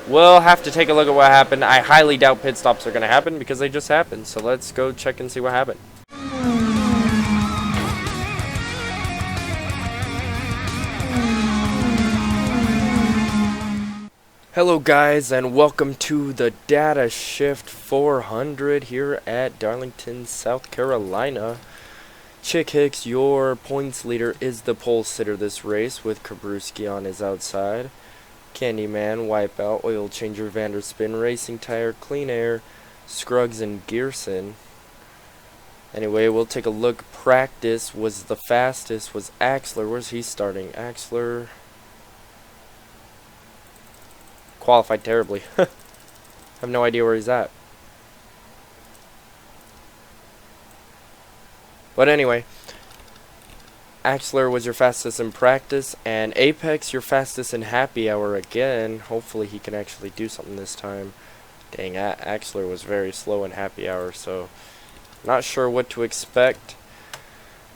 we'll have to take a look at what happened. I highly doubt pit stops are going to happen because they just happened. So let's go check and see what happened. Hello guys, and welcome to the Datashift 400 here at Darlington, South Carolina. Chick Hicks, your points leader, is the pole sitter this race with Kabruski on his outside. Candyman, Wipeout, Oil Changer, Vanderspin, Racing Tire, Clean Air, Scruggs, and Gearson. Anyway, we'll take a look. Practice was the fastest, was Axler. Where's he starting? Axler qualified terribly. Have no idea where he's at. But anyway, Axler was your fastest in practice, and Apex your fastest in happy hour again. Hopefully he can actually do something this time. Dang, Axler was very slow in happy hour, so not sure what to expect.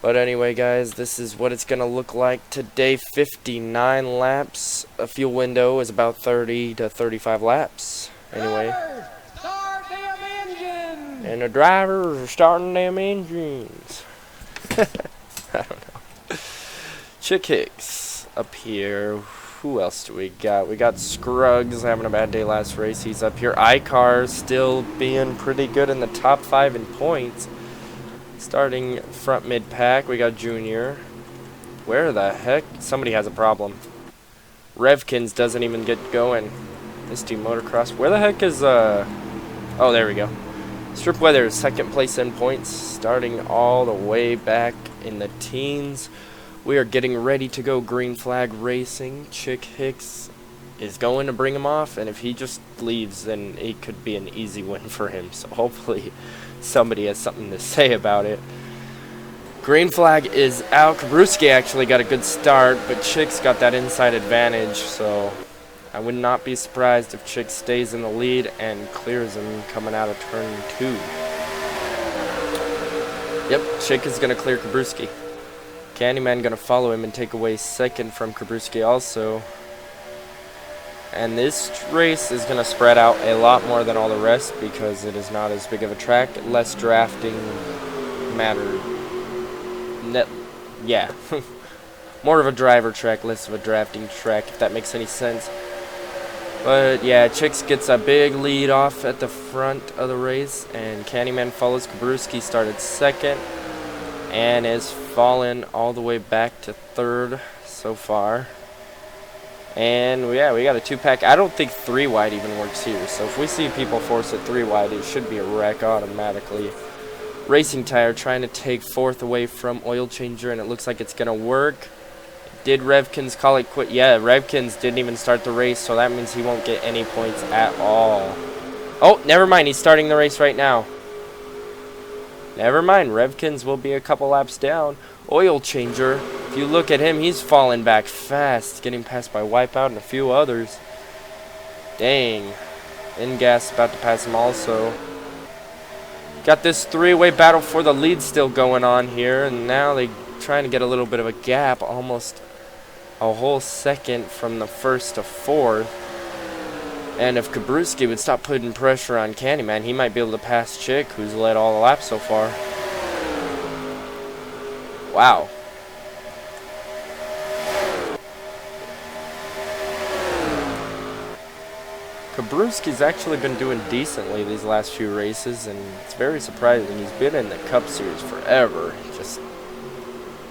But anyway, guys, this is what it's going to look like today. 59 laps. A fuel window is about 30 to 35 laps. Anyway. Start them engines! And the drivers are starting them engines. I don't know. Chick Hicks up here. Who else do we got? We got Scruggs having a bad day last race. He's up here. Icar still being pretty good in the top 5 in points. Starting front mid-pack, we got Junior. Where the heck? Somebody has a problem. Revkins doesn't even get going. This team motocross. Where the heck is, oh, there we go. Strip Weather is second place in points, starting all the way back in the teens. We are getting ready to go green flag racing. Chick Hicks is going to bring him off, and if he just leaves, then it could be an easy win for him. So hopefully somebody has something to say about it. Green flag is out. Kabruski actually got a good start, but Chick's got that inside advantage, so I would not be surprised if Chick stays in the lead and clears him coming out of turn 2. Yep, Chick is going to clear Kabruski. Candyman going to follow him and take away second from Kabruski also. And this race is going to spread out a lot more than all the rest because it is not as big of a track. Less drafting matter. Yeah. More of a driver track, less of a drafting track, if that makes any sense. But yeah, Chicks gets a big lead off at the front of the race, and Candyman follows. Kabruski started second and is fallen all the way back to third so far. And yeah, we got a 2-pack. I don't think 3 wide even works here. So if we see people force it 3 wide, it should be a wreck automatically. Racing Tire trying to take 4th away from Oil Changer, and it looks like it's going to work. Did Revkins call it quit? Yeah, Revkins didn't even start the race, so that means he won't get any points at all. Oh, never mind. He's starting the race right now. Never mind. Revkins will be a couple laps down. Oil Changer, if you look at him, he's falling back fast, getting passed by Wipeout and a few others. Dang. Ingas about to pass him also. Got this 3-way battle for the lead still going on here, and now they trying to get a little bit of a gap, almost a whole second from the 1st to 4th. And if Kabruski would stop putting pressure on Candyman, he might be able to pass Chick, who's led all the laps so far. Wow. Kabruski's actually been doing decently these last few races, and it's very surprising. He's been in the Cup Series forever. Just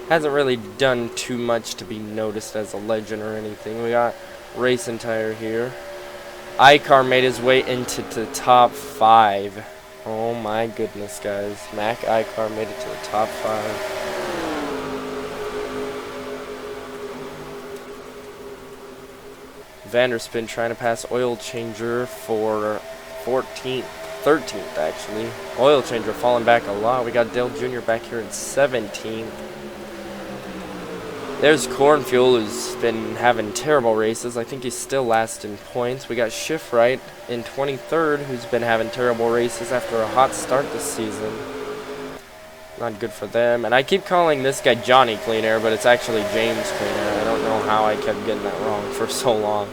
hasn't really done too much to be noticed as a legend or anything. We got Racing Tire here. Icar made his way into the top 5. Oh my goodness, guys. Mac Icar made it to the top 5. Vanderspin trying to pass Oil Changer for 14th, 13th actually. Oil Changer falling back a lot. We got Dale Jr. back here in 17th. There's Cornfuel, who's been having terrible races. I think he's still last in points. We got Shiftright in 23rd, who's been having terrible races after a hot start this season. Not good for them. And I keep calling this guy Johnny Clean Air, but it's actually James Clean Air. I don't know how I kept getting that wrong for so long.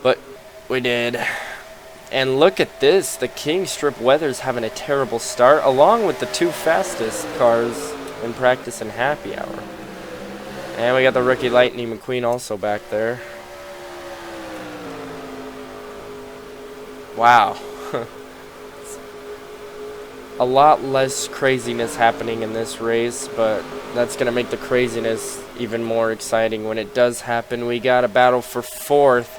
But we did. And look at this. The King Strip Weather's having a terrible start, along with the two fastest cars in practice and happy hour. And we got the rookie Lightning McQueen also back there. Wow. A lot less craziness happening in this race, but that's going to make the craziness even more exciting when it does happen. We got a battle for 4th.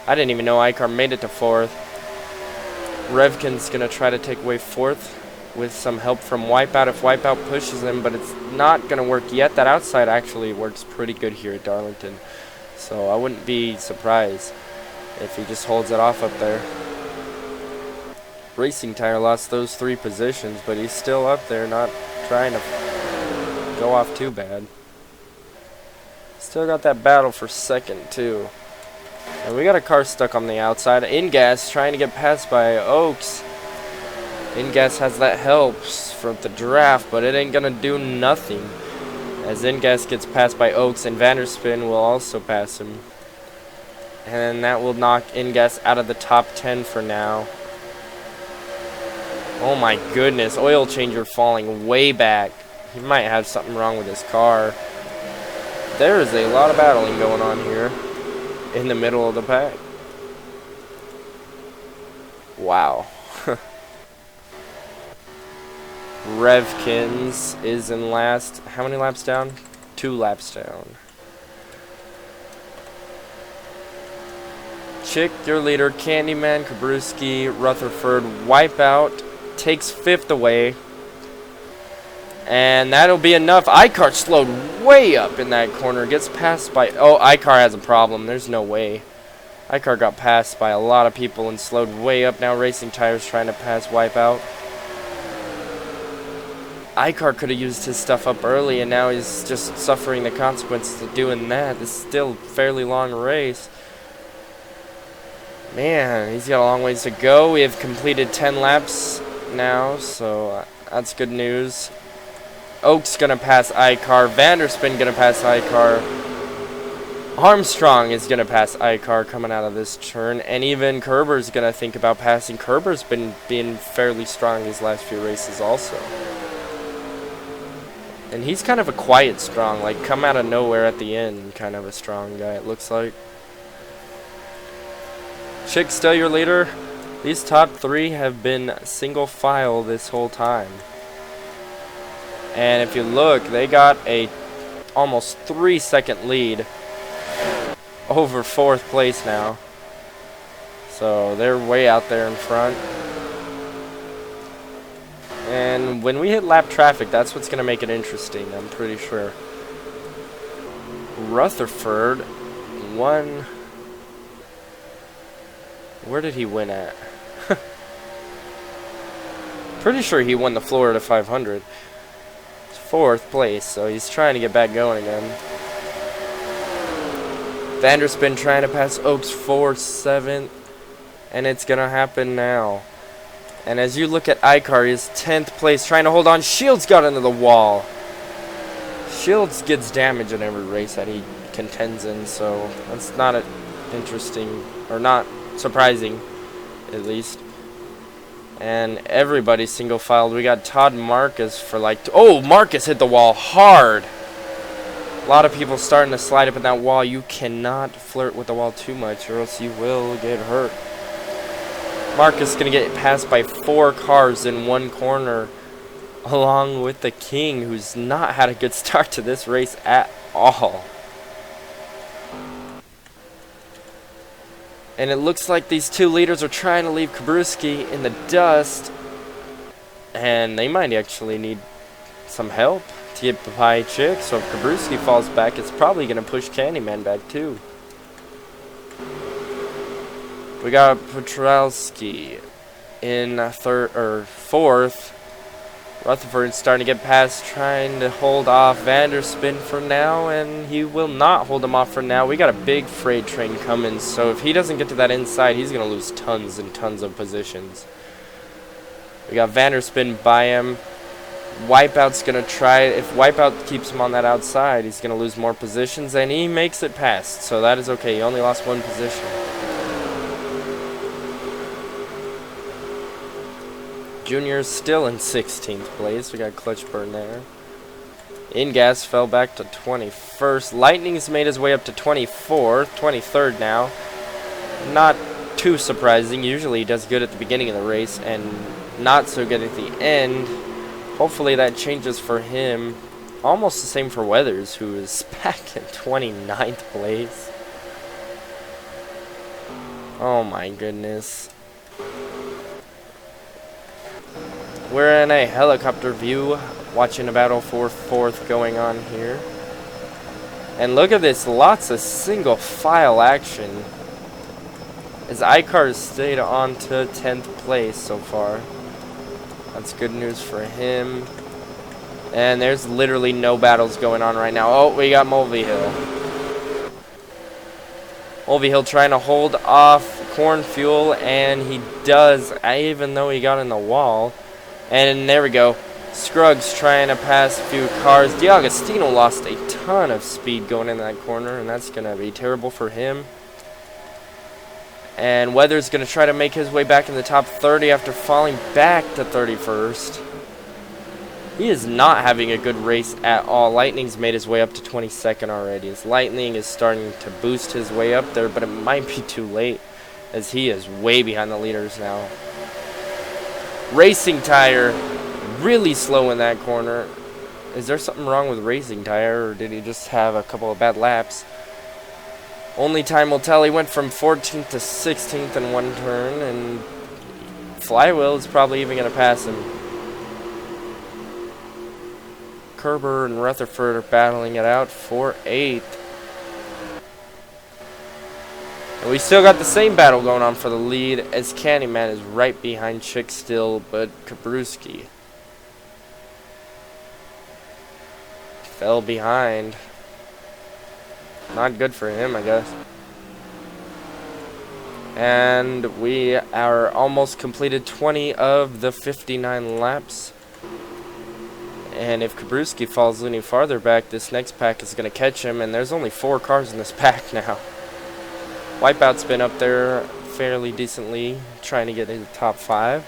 I didn't even know iCar made it to 4th. Revkin's going to try to take away 4th with some help from Wipeout if Wipeout pushes him, but it's not going to work yet. That outside actually works pretty good here at Darlington, so I wouldn't be surprised if he just holds it off up there. Racing Tire lost those 3 positions, but he's still up there, not trying to go off too bad. Still got that battle for 2nd too. And we got a car stuck on the outside. Ingas trying to get passed by Oaks. Ingas has that help from the draft, but it ain't gonna do nothing, as Ingas gets passed by Oaks, and Vanderspin will also pass him. And that will knock Ingas out of the top 10 for now. Oh my goodness, oil changer falling way back. He might have something wrong with his car. There is a lot of battling going on here in the middle of the pack. Wow. Revkins is in last. How many laps down? 2 laps down. Chick, your leader. Candyman, Kabruski, Rutherford, Wipeout takes 5th away. And that'll be enough. iCar slowed way up in that corner. Gets passed by... Oh, iCar has a problem. There's no way. iCar got passed by a lot of people and slowed way up. Now Racing Tire's trying to pass Wipeout. iCar could have used his stuff up early, and now he's just suffering the consequences of doing that. This is still a fairly long race. Man, he's got a long ways to go. We have completed 10 laps now, so that's good news. Oak's gonna pass iCar. Vanderspin gonna pass iCar. Armstrong is gonna pass iCar coming out of this turn, and even Kerber's gonna think about passing. Kerber's been being fairly strong these last few races also. And he's kind of a quiet strong, like come out of nowhere at the end kind of a strong guy, it looks like. Chick, still your leader. These top 3 have been single file this whole time. And if you look, they got a almost 3-second lead over 4th place now. So they're way out there in front. And when we hit lap traffic, that's what's going to make it interesting, I'm pretty sure. Rutherford won. Where did he win at? Pretty sure he won the Florida 500. It's 4th place, so he's trying to get back going again. Vanderspin trying to pass Oaks 7th, and it's going to happen now. And as you look at iCar, he's 10th place, trying to hold on. Shields got into the wall. Shields gets damage in every race that he contends in, so that's not interesting, or not surprising, at least. And everybody's single filed. We got Todd Marcus for like... Oh, Marcus hit the wall hard. A lot of people starting to slide up in that wall. You cannot flirt with the wall too much, or else you will get hurt. Marcus is going to get passed by 4 cars in one corner, along with the King, who's not had a good start to this race at all. And it looks like these 2 leaders are trying to leave Kabruski in the dust. And they might actually need some help to get by Chick. So if Kabruski falls back, it's probably going to push Candyman back too. We got Petrowski in 4th. Rutherford's starting to get past, trying to hold off Vanderspin for now, and he will not hold him off for now. We got a big freight train coming, so if he doesn't get to that inside, he's going to lose tons and tons of positions. We got Vanderspin by him. Wipeout's going to try. If Wipeout keeps him on that outside, he's going to lose more positions, and he makes it past, so that is okay. He only lost 1 position. Junior's still in 16th place. We got clutch burn there. In-gas fell back to 21st. Lightning's made his way up to 24th, 23rd now. Not too surprising. Usually he does good at the beginning of the race and not so good at the end. Hopefully that changes for him. Almost the same for Weathers, who is back in 29th place. Oh my goodness. We're in a helicopter view, watching a battle for 4th going on here. And look at this, lots of single file action. As iCar has stayed on to 10th place so far. That's good news for him. And there's literally no battles going on right now. Oh, we got Mulvihill. Mulvihill trying to hold off Corn Fuel, and he does, even though he got in the wall. And there we go. Scruggs trying to pass a few cars. D'Agostino lost a ton of speed going in that corner, and that's going to be terrible for him. And Weather's going to try to make his way back in the top 30 after falling back to 31st. He is not having a good race at all. Lightning's made his way up to 22nd already. As Lightning is starting to boost his way up there, but it might be too late as he is way behind the leaders now. Racing Tire, really slow in that corner. Is there something wrong with Racing Tire, or did he just have a couple of bad laps? Only time will tell. He went from 14th to 16th in one turn, and Flywheel is probably even going to pass him. Kerber and Rutherford are battling it out for 8th. And we still got the same battle going on for the lead, as Candyman is right behind Chick still, but Kabruski fell behind. Not good for him, I guess. And we are almost completed 20 of the 59 laps. And if Kabruski falls any farther back, this next pack is going to catch him. And there's only 4 cars in this pack now. Wipeout's been up there fairly decently, trying to get into the top 5.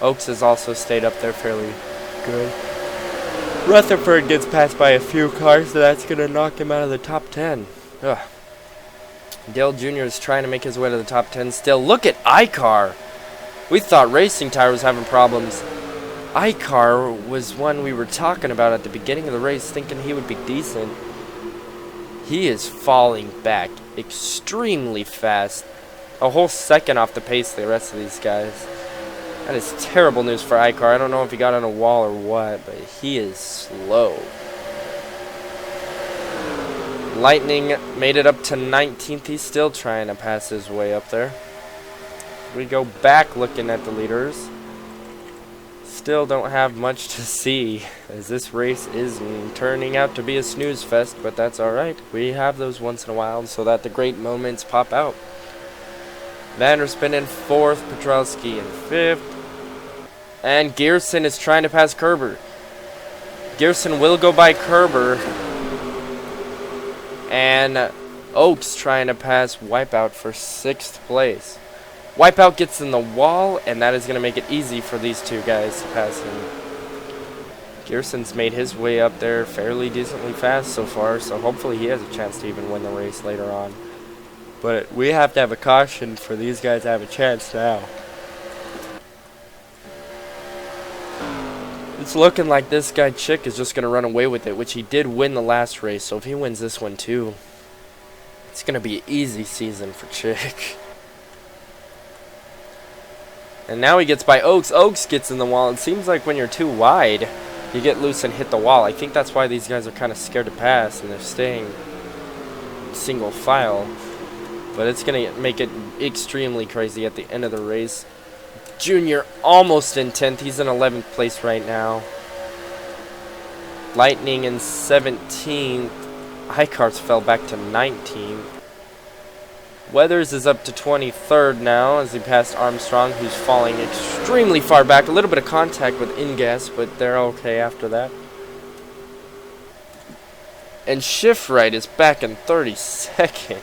Oaks has also stayed up there fairly good. Rutherford gets passed by a few cars, so that's going to knock him out of the top 10. Ugh. Dale Jr. is trying to make his way to the top 10 still. Look at iCar. We thought Racing Tire was having problems. iCar was one we were talking about at the beginning of the race, thinking he would be decent. He is falling back extremely fast. A whole second off the pace of the rest of these guys. That is terrible news for iCar. I don't know if he got on a wall or what, but he is slow. Lightning made it up to 19th. He's still trying to pass his way up there. We go back looking at the leaders. Still don't have much to see, as this race is turning out to be a snooze fest, but that's alright. We have those once in a while so that the great moments pop out. Vanderspin in 4th, Petrowski in 5th. And Gearson is trying to pass Kerber. Gearson will go by Kerber. And Oaks trying to pass Wipeout for 6th place. Wipeout gets in the wall, and that is going to make it easy for these two guys to pass him. Gearson's made his way up there fairly decently fast so far, so hopefully he has a chance to even win the race later on. But we have to have a caution for these guys to have a chance now. It's looking like this guy Chick is just going to run away with it, which he did win the last race, so if he wins this one too, it's going to be an easy season for Chick. And now he gets by Oaks. Oaks gets in the wall. It seems like when you're too wide, you get loose and hit the wall. I think that's why these guys are kind of scared to pass, and they're staying single file. But it's going to make it extremely crazy at the end of the race. Junior almost in 10th. He's in 11th place right now. Lightning in 17th. iCars fell back to 19th. Weathers is up to 23rd now as he passed Armstrong, who's falling extremely far back. A little bit of contact with in-gas, but they're okay after that. And Shift Right is back in 32nd.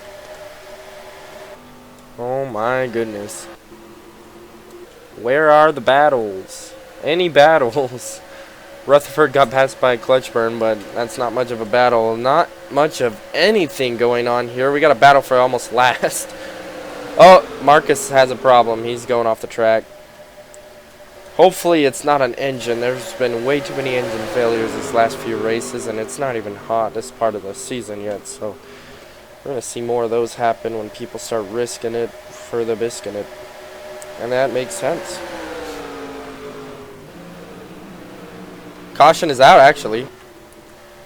Oh my goodness. Where are the battles? Any battles? Rutherford got passed by a clutch burn, but that's not much of a battle. Not much of anything going on here. We got a battle for almost last. Oh, Marcus has a problem. He's going off the track. Hopefully it's not an engine. There's been way too many engine failures these last few races, and it's not even hot this part of the season yet, so we're going to see more of those happen when people start risking it for the biscuit. And that makes sense. Caution is out, actually.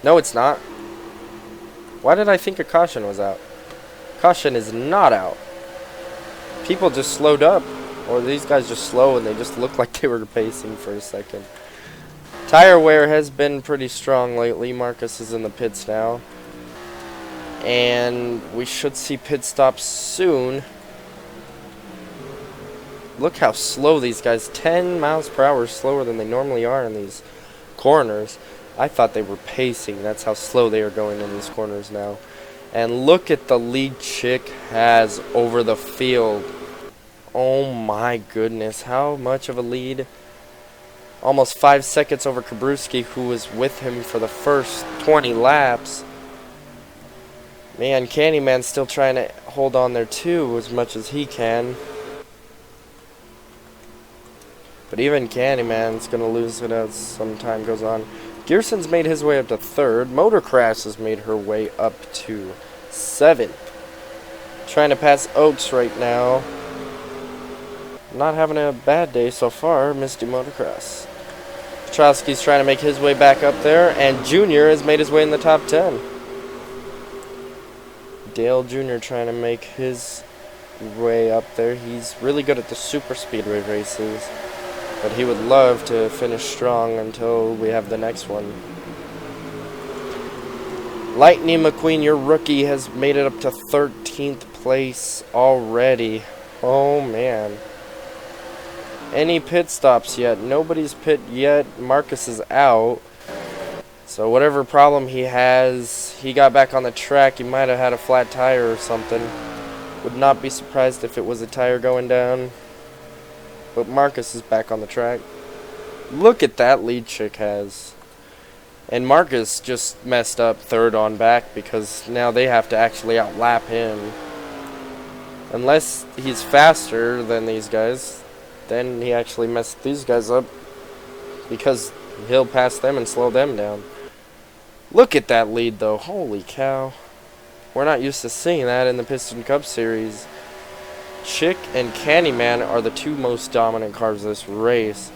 No, it's not. Why did I think a caution was out? Caution is not out. People just slowed up. Or these guys just slow and they just look like they were pacing for a second. Tire wear has been pretty strong lately. Marcus is in the pits now. And we should see pit stops soon. Look how slow these guys, 10 miles per hour slower than they normally are in these corners. I thought they were pacing. That's how slow they are going in these corners now. And look at the lead Chick has over the field. Oh my goodness, how much of a lead? Almost 5 seconds over Kabruski, who was with him for the first 20 laps. Man, Candyman's still trying to hold on there too, as much as he can. But even Candyman's going to lose it as some time goes on. Gearson's made his way up to 3rd. Motorcrash has made her way up to 7th. Trying to pass Oaks right now. Not having a bad day so far, Misty Motocross. Petrowski's trying to make his way back up there, and Junior has made his way in the top 10. Dale Jr. trying to make his way up there. He's really good at the super speedway races, but he would love to finish strong until we have the next one. Lightning McQueen, your rookie, has made it up to 13th place already. Oh man. Any pit stops yet? Nobody's pit yet. Marcus is out. So whatever problem he has, he got back on the track. He might have had a flat tire or something. Would not be surprised if it was a tire going down. But Marcus is back on the track. Look at that lead Chick has. And Marcus just messed up 3rd on back because now they have to actually outlap him. Unless he's faster than these guys, then he actually messed these guys up because he'll pass them and slow them down. Look at that lead though. Holy cow. We're not used to seeing that in the Piston Cup Series. Chick and Candyman are the 2 most dominant cars this race.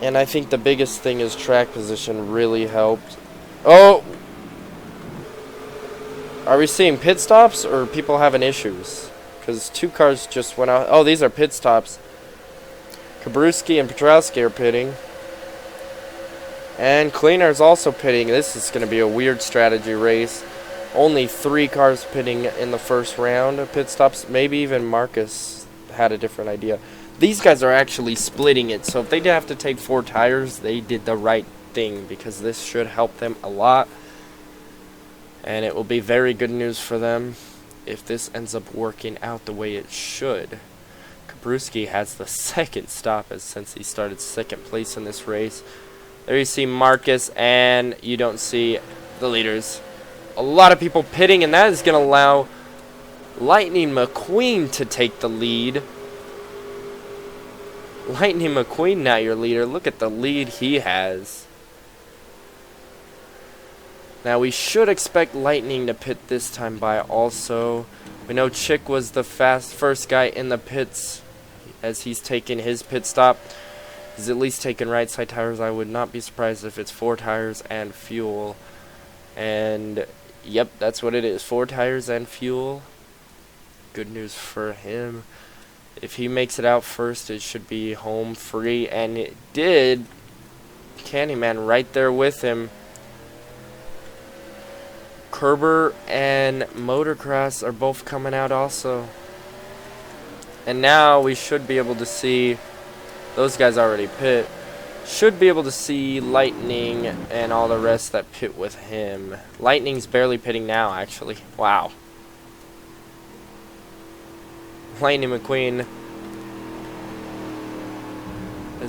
And I think the biggest thing is track position really helped. Oh! Are we seeing pit stops or people having issues? Because 2 cars just went out. Oh, these are pit stops. Kabruski and Petrowski are pitting. And Cleaner's also pitting. This is going to be a weird strategy race. Only 3 cars pitting in the first round of pit stops. Maybe even Marcus had a different idea. These guys are actually splitting it. So if they have to take 4 tires, they did the right thing. Because this should help them a lot. And it will be very good news for them if this ends up working out the way it should. Kabruski has the 2nd stop since he started 2nd place in this race. There you see Marcus, and you don't see the leaders. A lot of people pitting, and that is going to allow Lightning McQueen to take the lead. Lightning McQueen now your leader. Look at the lead he has. Now we should expect Lightning to pit this time by also. We know Chick was the first guy in the pits as he's taking his pit stop. He's at least taking right side tires. I would not be surprised if it's 4 tires and fuel. And yep, that's what it is. 4 tires and fuel. Good news for him. If he makes it out first, it should be home free. And it did. Candyman right there with him. Kerber and Motocross are both coming out also. And now we should be able to see, those guys already pit, should be able to see Lightning and all the rest that pit with him. Lightning's barely pitting now, actually. Wow. Lightning McQueen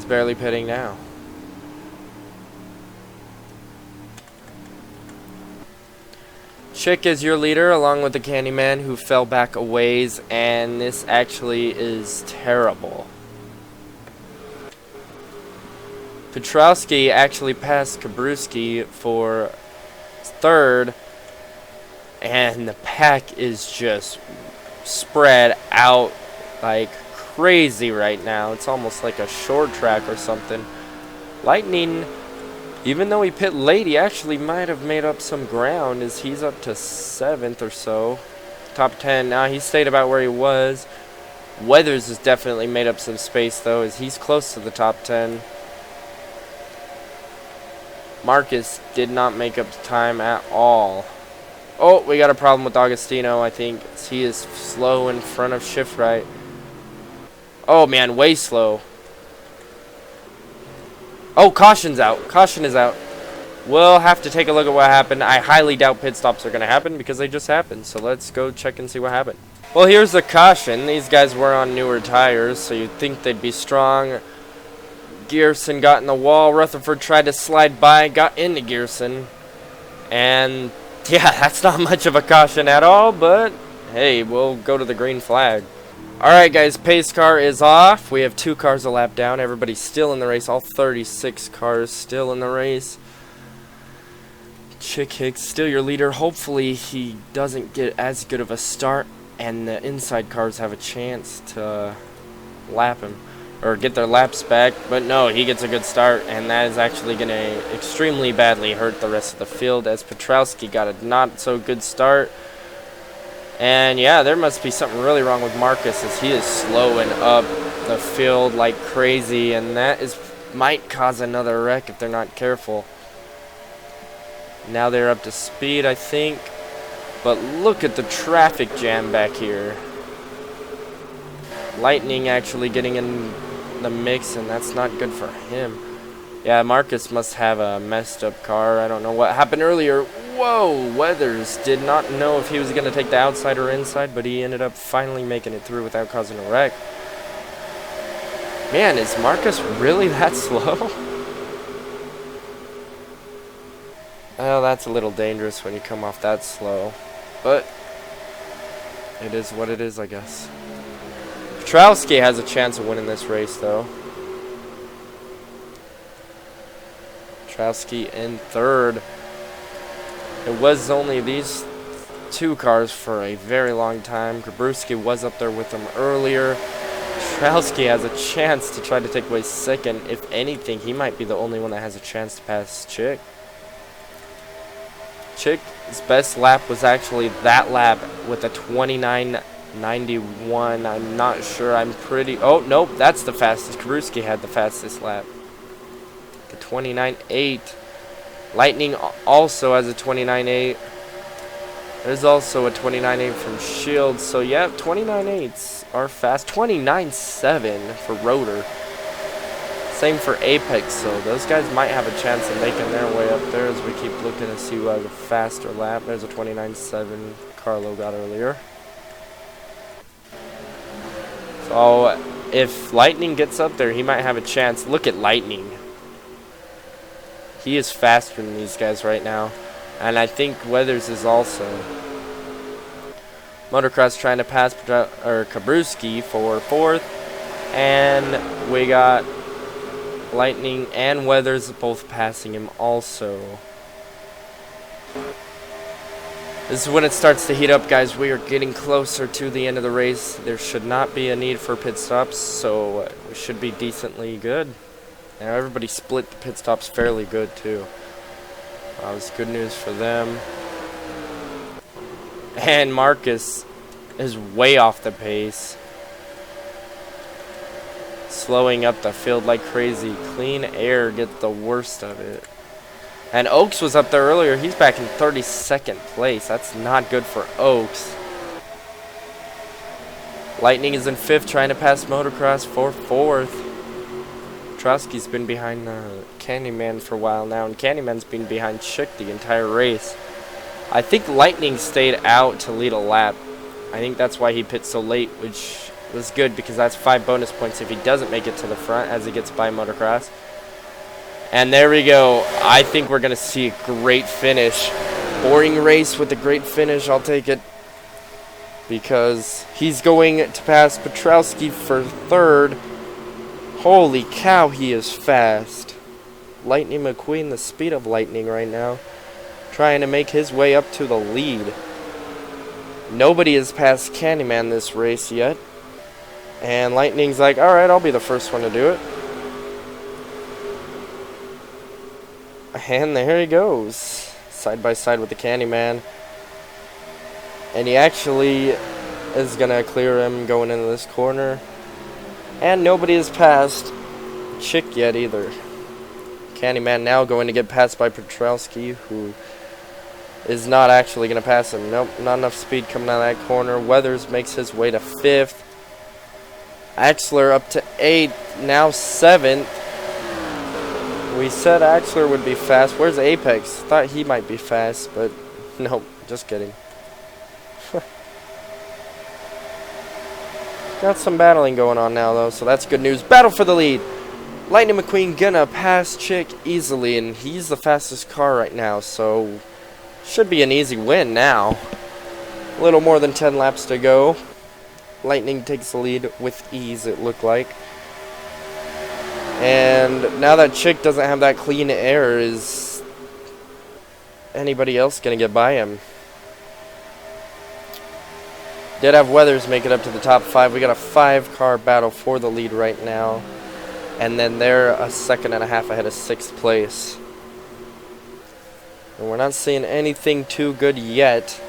is barely pitting now. Chick is your leader, along with the Candyman, who fell back a ways, and this actually is terrible. Petrowski actually passed Kabruski for third, and the pack is just spread out like crazy right now. It's almost like a short track or something. Lightning, even though he pit late, he actually might have made up some ground, as he's up to 7th or so. Top 10. Now he stayed about where he was. Weathers has definitely made up some space, though, as he's close to the top 10. Marcus did not make up time at all. Oh, we got a problem with Augustino, I think. He is slow in front of Shift Right. Oh, man, way slow. Oh, caution's out. Caution is out. We'll have to take a look at what happened. I highly doubt pit stops are going to happen because they just happened. So let's go check and see what happened. Well, here's the caution. These guys were on newer tires, so you'd think they'd be strong. Gearson got in the wall. Rutherford tried to slide by, got into Gearson. And, yeah, that's not much of a caution at all, but, hey, we'll go to the green flag. Alright, guys, pace car is off. We have 2 cars a lap down. Everybody's still in the race. All 36 cars still in the race. Chick Hicks, still your leader. Hopefully he doesn't get as good of a start, and the inside cars have a chance to lap him, or get their laps back. But no, he gets a good start, and that is actually going to extremely badly hurt the rest of the field, as Petrowski got a not so good start. And yeah, there must be something really wrong with Marcus, as he is slowing up the field like crazy, and that might cause another wreck if they're not careful. Now they're up to speed, I think. But look at the traffic jam back here. Lightning actually getting in the mix, and that's not good for him. Yeah, Marcus must have a messed up car. I don't know what happened earlier. Whoa, Weathers did not know if he was going to take the outside or inside, but he ended up finally making it through without causing a wreck. Man, is Marcus really that slow? Well, that's a little dangerous when you come off that slow, but it is what it is, I guess. Petrowski has a chance of winning this race, though. Petrowski in third. It was only these 2 cars for a very long time. Grabruski was up there with them earlier. Petrowski has a chance to try to take away second. If anything, he might be the only one that has a chance to pass Chick. Chick's best lap was actually that lap with a 29.91. I'm not sure. Oh, nope, that's the fastest. Grabruski had the fastest lap. The 29.8. Lightning also has a 29.8. There's also a 29.8 from Shield. So, yeah, 29.8s are fast. 29.7 for Rotor. Same for Apex. So, those guys might have a chance of making their way up there as we keep looking to see who has a faster lap. There's a 29.7 Carlo got earlier. So, if Lightning gets up there, he might have a chance. Look at Lightning. He is faster than these guys right now. And I think Weathers is also. Motocross trying to pass Kabruski for 4th. And we got Lightning and Weathers both passing him also. This is when it starts to heat up, guys. We are getting closer to the end of the race. There should not be a need for pit stops, so we should be decently good. Now everybody split the pit stops fairly good too. That was good news for them. And Marcus is way off the pace. Slowing up the field like crazy. Clean Air get the worst of it. And Oaks was up there earlier. He's back in 32nd place. That's not good for Oaks. Lightning is in 5th, trying to pass Motocross for 4th. Petrowski's been behind Candyman for a while now, and Candyman's been behind Chick the entire race. I think Lightning stayed out to lead a lap. I think that's why he pit so late, which was good because that's 5 bonus points if he doesn't make it to the front as he gets by motocross. And there we go. I think we're going to see a great finish. Boring race with a great finish. I'll take it. Because he's going to pass Petrowski for 3rd. Holy cow, he is fast. Lightning McQueen, the speed of lightning right now. Trying to make his way up to the lead. Nobody has passed Candyman this race yet. And Lightning's like, alright, I'll be the first one to do it. And there he goes. Side by side with the Candyman. And he actually is going to clear him going into this corner. And nobody has passed Chick yet either. Candyman now going to get passed by Petrowski, who is not actually going to pass him. Nope, not enough speed coming out of that corner. Weathers makes his way to 5th. Axler up to 8th, now 7th. We said Axler would be fast. Where's Apex? Thought he might be fast, but nope, just kidding. Got some battling going on now, though, so that's good news. Battle for the lead. Lightning McQueen gonna pass Chick easily, and he's the fastest car right now, so should be an easy win now. A little more than 10 laps to go. Lightning takes the lead with ease, it looked like. And now that Chick doesn't have that clean air, is anybody else gonna get by him? Did have Weathers make it up to the top 5. We got a 5-car battle for the lead right now. And then they're a 2.5 seconds ahead of 6th place. And we're not seeing anything too good yet.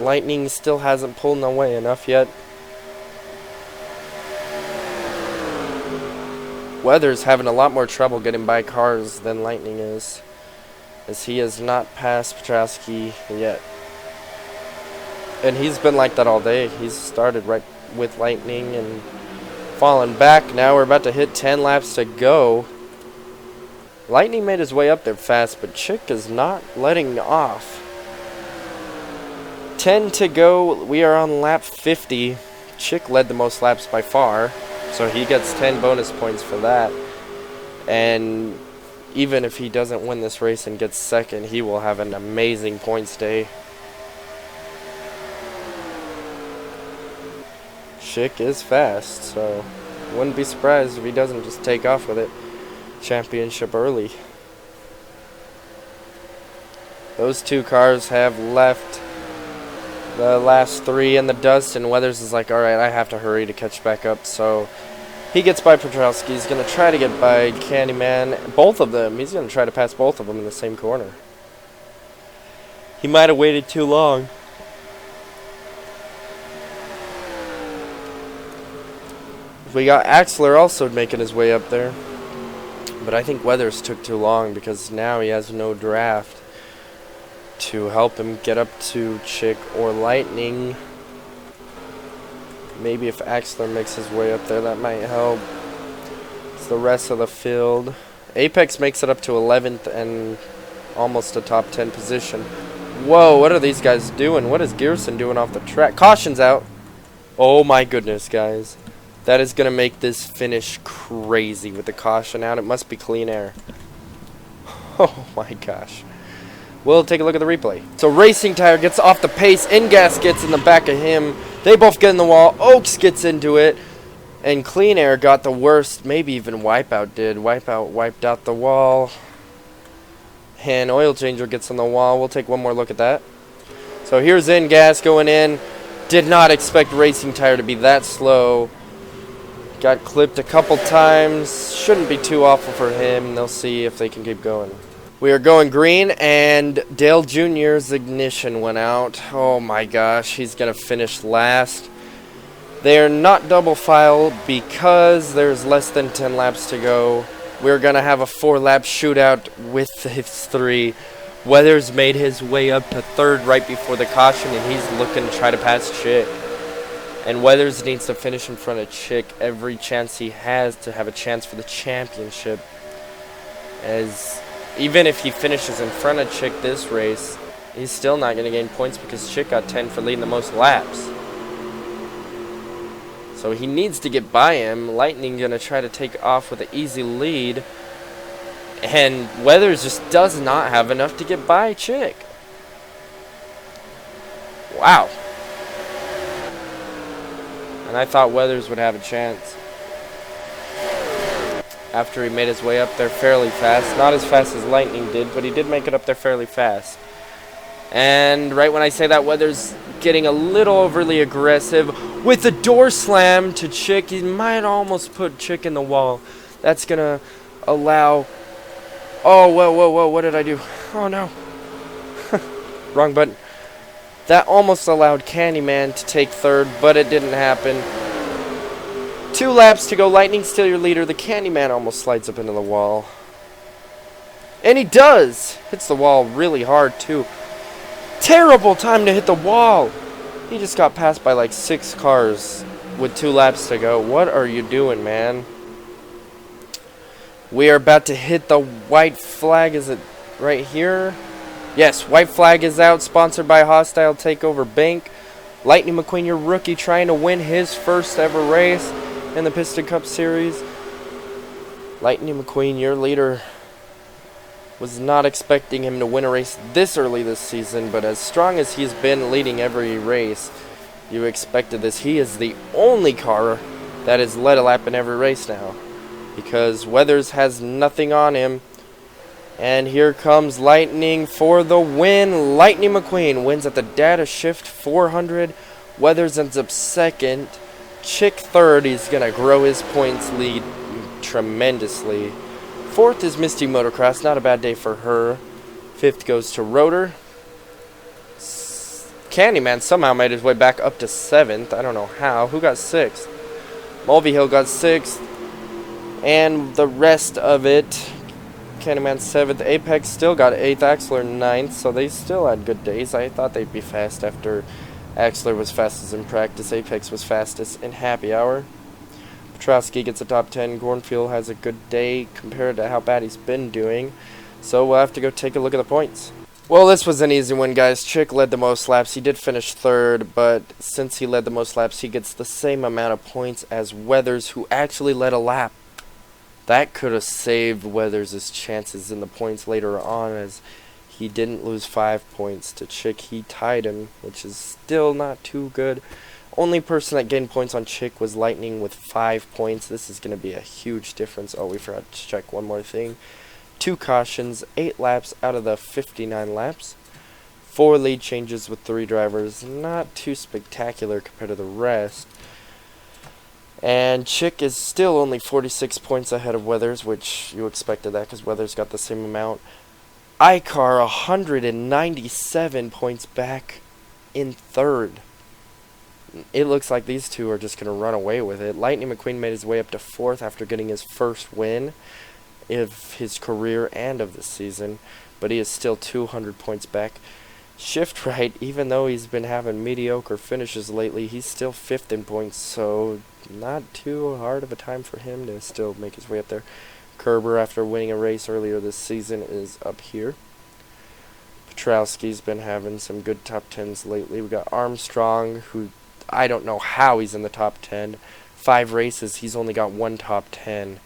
Lightning still hasn't pulled away enough yet. Weathers having a lot more trouble getting by cars than Lightning is, as he has not passed Petrowski yet. And he's been like that all day. He's started right with Lightning and fallen back. Now we're about to hit 10 laps to go. Lightning made his way up there fast, but Chick is not letting off. 10 to go. We are on lap 50. Chick led the most laps by far, so he gets 10 bonus points for that. And even if he doesn't win this race and gets 2nd, he will have an amazing points day. Chick is fast, so wouldn't be surprised if he doesn't just take off with it. Championship early. Those 2 cars have left the last 3 in the dust, and Weathers is like, alright, I have to hurry to catch back up, so he gets by Petrowski. He's going to try to get by Candyman. Both of them. He's going to try to pass both of them in the same corner. He might have waited too long. We got Axler also making his way up there. But I think Weathers took too long because now he has no draft to help him get up to Chick or Lightning. Maybe if Axler makes his way up there, that might help. It's the rest of the field. Apex makes it up to 11th and almost a top 10 position. Whoa, what are these guys doing? What is Gearson doing off the track? Caution's out. Oh my goodness, guys. That is going to make this finish crazy with the caution out. It must be clean air. Oh my gosh. We'll take a look at the replay. So Racing Tire gets off the pace. Ingas gets in the back of him. They both get in the wall. Oaks gets into it. And Clean Air got the worst. Maybe even Wipeout did. Wipeout wiped out the wall. And Oil Changer gets on the wall. We'll take one more look at that. So here's Ingas going in. Did not expect Racing Tire to be that slow. Got clipped a couple times. Shouldn't be too awful for him. They'll see if they can keep going. We are going green, and Dale Jr.'s ignition went out. Oh my gosh, he's going to finish last. They are not double file because there's less than 10 laps to go. We're going to have a 4-lap shootout with his 3. Weathers made his way up to 3rd right before the caution, and he's looking to try to pass Chick. And Weathers needs to finish in front of Chick every chance he has to have a chance for the championship. As even if he finishes in front of Chick this race, he's still not going to gain points because Chick got 10 for leading the most laps. So he needs to get by him. Lightning going to try to take off with an easy lead. And Weathers just does not have enough to get by Chick. Wow. And I thought Weathers would have a chance. After he made his way up there fairly fast. Not as fast as Lightning did, but he did make it up there fairly fast. And right when I say that, Weathers getting a little overly aggressive with the door slam to Chick. He might almost put Chick in the wall. That's going to allow... Oh, whoa, what did I do? Oh, no. Wrong button. That almost allowed Candyman to take third, but it didn't happen. 2 laps to go. Lightning still your leader. The Candyman almost slides up into the wall. And he does! Hits the wall really hard, too. Terrible time to hit the wall! He just got passed by like 6 cars with 2 laps to go. What are you doing, man? We are about to hit the white flag. Is it right here? Yes, white flag is out. Sponsored by Hostile Takeover Bank. Lightning McQueen, your rookie, trying to win his first ever race in the Piston Cup Series. Lightning McQueen, your leader. Was not expecting him to win a race this early this season, but as strong as he's been leading every race, you expected this. He is the only car that has led a lap in every race now, because Weathers has nothing on him. And here comes Lightning for the win. Lightning McQueen wins at the Datashift 400. Weathers ends up second. Chick third. He's going to grow his points lead tremendously. Fourth is Misty Motocross. Not a bad day for her. Fifth goes to Rotor. Candyman somehow made his way back up to 7th. I don't know how. Who got 6th? Mulvihill got 6th. And the rest of it, Candyman 7th. Apex still got 8th. Axler 9th. So they still had good days. I thought they'd be fast after Axler was fastest in practice. Apex was fastest in happy hour. Petrowski gets a top 10. Cornfield has a good day compared to how bad he's been doing. So we'll have to go take a look at the points. Well, this was an easy one, guys. Chick led the most laps. He did finish third, but since he led the most laps, he gets the same amount of points as Weathers, who actually led a lap. That could have saved Weathers' chances in the points later on, as he didn't lose 5 points to Chick. He tied him, which is still not too good. Only person that gained points on Chick was Lightning with 5 points. This is going to be a huge difference. Oh, we forgot to check one more thing. 2 cautions, 8 laps out of the 59 laps. 4 lead changes with 3 drivers. Not too spectacular compared to the rest. And Chick is still only 46 points ahead of Weathers, which you expected that because Weathers got the same amount. Icar 197 points back in third. It looks like these two are just going to run away with it. Lightning McQueen made his way up to 4th after getting his first win of his career and of the season, but he is still 200 points back. Shift Right, even though he's been having mediocre finishes lately, he's still 5th in points, so not too hard of a time for him to still make his way up there. Kerber, after winning a race earlier this season, is up here. Petrowski's been having some good top 10s lately. We got Armstrong, who I don't know how he's in the top 10. 5 races, he's only got 1 top 10.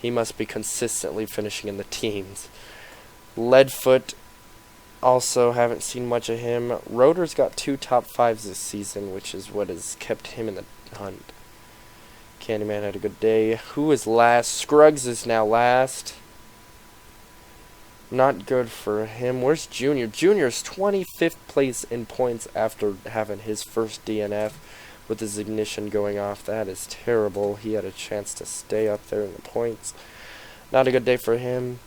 He must be consistently finishing in the teens. Leadfoot, also haven't seen much of him. Rotor's got 2 top 5s this season, which is what has kept him in the hunt. Candyman had a good day. Who is last? Scruggs is now last. Not good for him. Where's Junior? Junior's 25th place in points after having his first DNF with his ignition going off. That is terrible. He had a chance to stay up there in the points. Not a good day for him.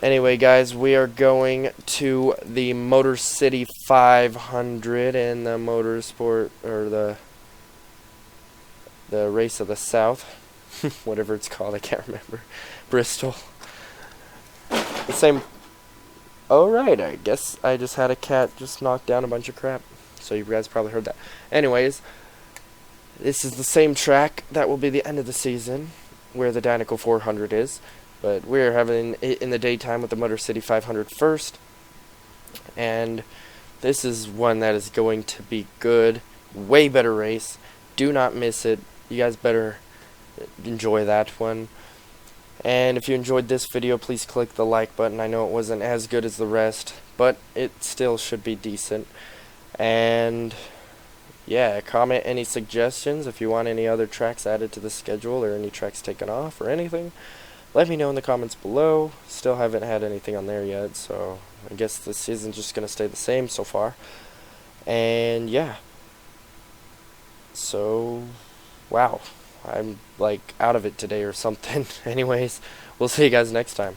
Anyway, guys, we are going to the Motor City 500 and the Motorsport, or the Race of the South. Whatever it's called, I can't remember. Bristol. The same. Oh, right, I guess I just had a cat just knock down a bunch of crap. So you guys probably heard that. Anyways, this is the same track that will be the end of the season, where the Dinoco 400 is. But we're having it in the daytime with the Motor City 500 first. And this is one that is going to be good. Way better race. Do not miss it. You guys better enjoy that one. And if you enjoyed this video, please click the like button. I know it wasn't as good as the rest, but it still should be decent. And yeah, comment any suggestions if you want any other tracks added to the schedule or any tracks taken off or anything. Let me know in the comments below. Still haven't had anything on there yet, so I guess the season's just going to stay the same so far. And yeah. So, wow. I'm like out of it today or something. Anyways, we'll see you guys next time.